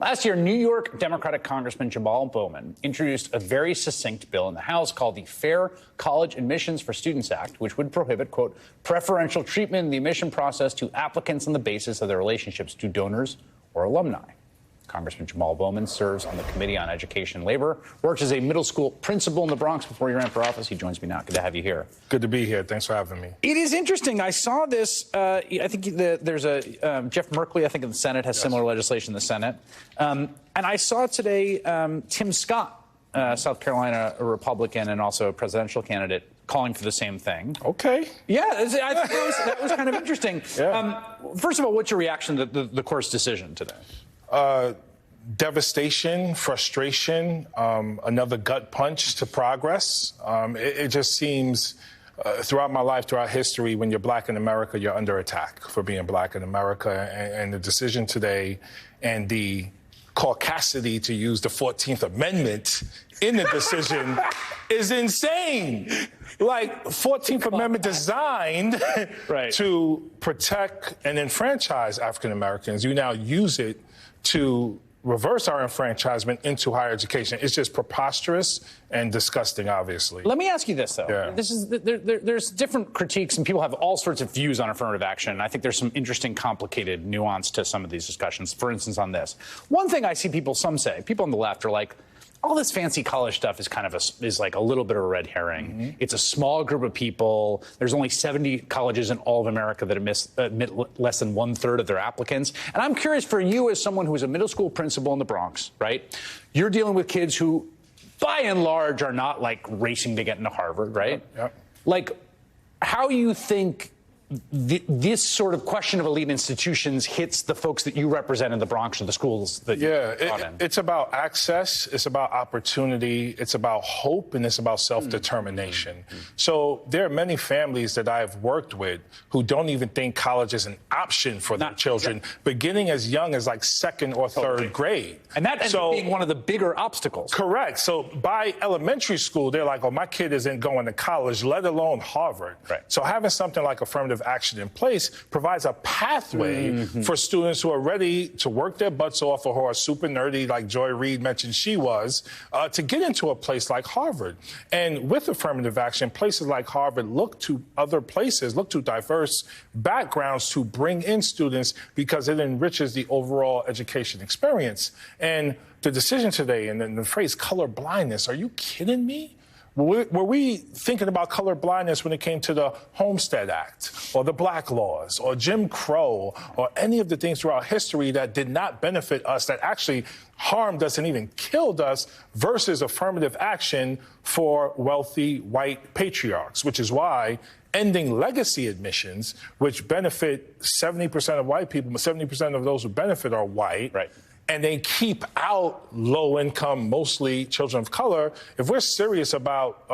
Last year, New York Democratic Congressman Jamaal Bowman introduced a very succinct bill in the House called the Fair College Admissions for Students Act, which would prohibit, quote, preferential treatment in the admission process to applicants on the basis of their relationships to donors or alumni. Congressman Jamaal Bowman serves on the Committee on Education and Labor, works as a middle school principal in the Bronx before he ran for office. He joins me now. Good to have you here. Good to be here. Thanks for having me. It is interesting. I saw this. I think there's a Jeff Merkley, I think, in the Senate has similar legislation in the Senate. And I saw today Tim Scott, South Carolina, a Republican and also a presidential candidate, calling for the same thing. Okay. Yeah, I think that was kind of interesting. Yeah. First of all, what's your reaction to the court's decision today? Devastation, frustration, another gut punch to progress. It just seems throughout my life, throughout history, when you're black in America, you're under attack for being black in America. And the decision today and the caucasity to use the 14th Amendment in the decision is insane. Like, 14th Amendment designed to protect and enfranchise African Americans. You now use it to reverse our enfranchisement into higher education. It's just preposterous and disgusting, obviously. Let me ask you this, though. Yeah. This is there's different critiques, and people have all sorts of views on affirmative action. And I think there's some interesting, complicated nuance to some of these discussions. For instance, on this, one thing I see some say, people on the left are like, all this fancy college stuff is kind of is like a little bit of a red herring. Mm-hmm. It's a small group of people. There's only 70 colleges in all of America that admit less than 1/3 of their applicants. And I'm curious for you, as someone who's a middle school principal in the Bronx, right? You're dealing with kids who, by and large, are not like racing to get into Harvard, right? Yep. Like, how you think this sort of question of elite institutions hits the folks that you represent in the Bronx or the schools that you're in? It's about access, it's about opportunity, it's about hope, and it's about self-determination. So there are many families that I've worked with who don't even think college is an option for their children, beginning as young as like second or third grade. And that ends up being one of the bigger obstacles. Correct. So by elementary school, they're like, oh, my kid isn't going to college, let alone Harvard. Right. So having something like affirmative action in place provides a pathway for students who are ready to work their butts off or who are super nerdy, like Joy Reid mentioned she was, to get into a place like Harvard. And with affirmative action, places like Harvard look to other places, look to diverse backgrounds to bring in students because it enriches the overall education experience. And the decision today and the phrase color blindness, are you kidding me? Were we thinking about color blindness when it came to the Homestead Act or the Black Laws or Jim Crow or any of the things throughout history that did not benefit us, that actually harmed us and even killed us, versus affirmative action for wealthy white patriarchs, which is why ending legacy admissions, which benefit 70% of white people, but 70% of those who benefit are white. Right. And they keep out low-income, mostly children of color. If we're serious about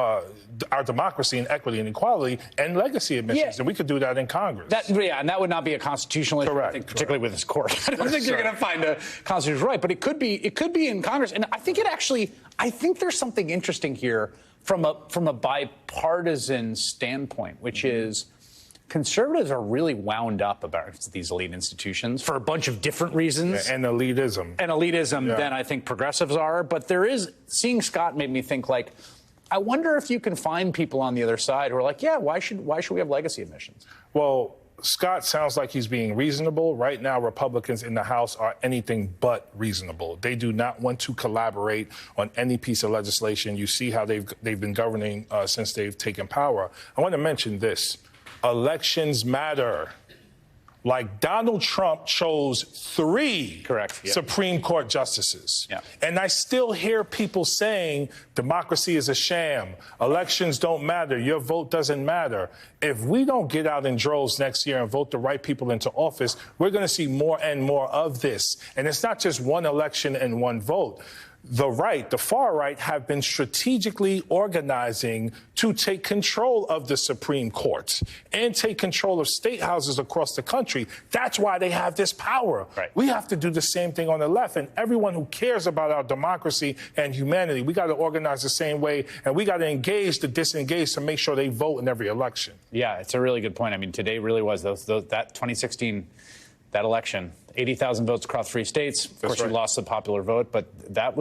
our democracy and equity and equality and legacy admissions, then we could do that in Congress. And that would not be a constitutional issue, I think, particularly with this court. I don't think you're going to find a constitutional right, but it could be in Congress. And I think I think there's something interesting here from a bipartisan standpoint, which is, conservatives are really wound up about these elite institutions for a bunch of different reasons. And elitism. Than I think progressives are. But seeing Scott made me think, like, I wonder if you can find people on the other side who are like, yeah, why should we have legacy admissions? Well, Scott sounds like he's being reasonable. Right now, Republicans in the House are anything but reasonable. They do not want to collaborate on any piece of legislation. You see how they've been governing since they've taken power. I want to mention this. Elections matter. Like, Donald Trump chose 3 Supreme Court justices. Yeah. And I still hear people saying democracy is a sham. Elections don't matter. Your vote doesn't matter. If we don't get out in droves next year and vote the right people into office, we're going to see more and more of this. And it's not just one election and one vote. The far right, have been strategically organizing to take control of the Supreme Court and take control of state houses across the country. That's why they have this power. Right. We have to do the same thing on the left. And everyone who cares about our democracy and humanity, we got to organize the same way, and we got to engage the disengaged to make sure they vote in every election. Yeah, it's a really good point. I mean, today really was that 2016 that election. 80,000 votes across 3 states. Of course, right. you lost the popular vote, but that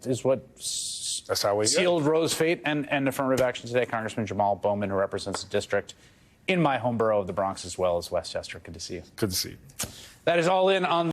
is what That's how we sealed Roe's fate and affirmative action today. Congressman Jamaal Bowman, who represents the district in my home borough of the Bronx as well as Westchester. Good to see you. Good to see you. That is all in on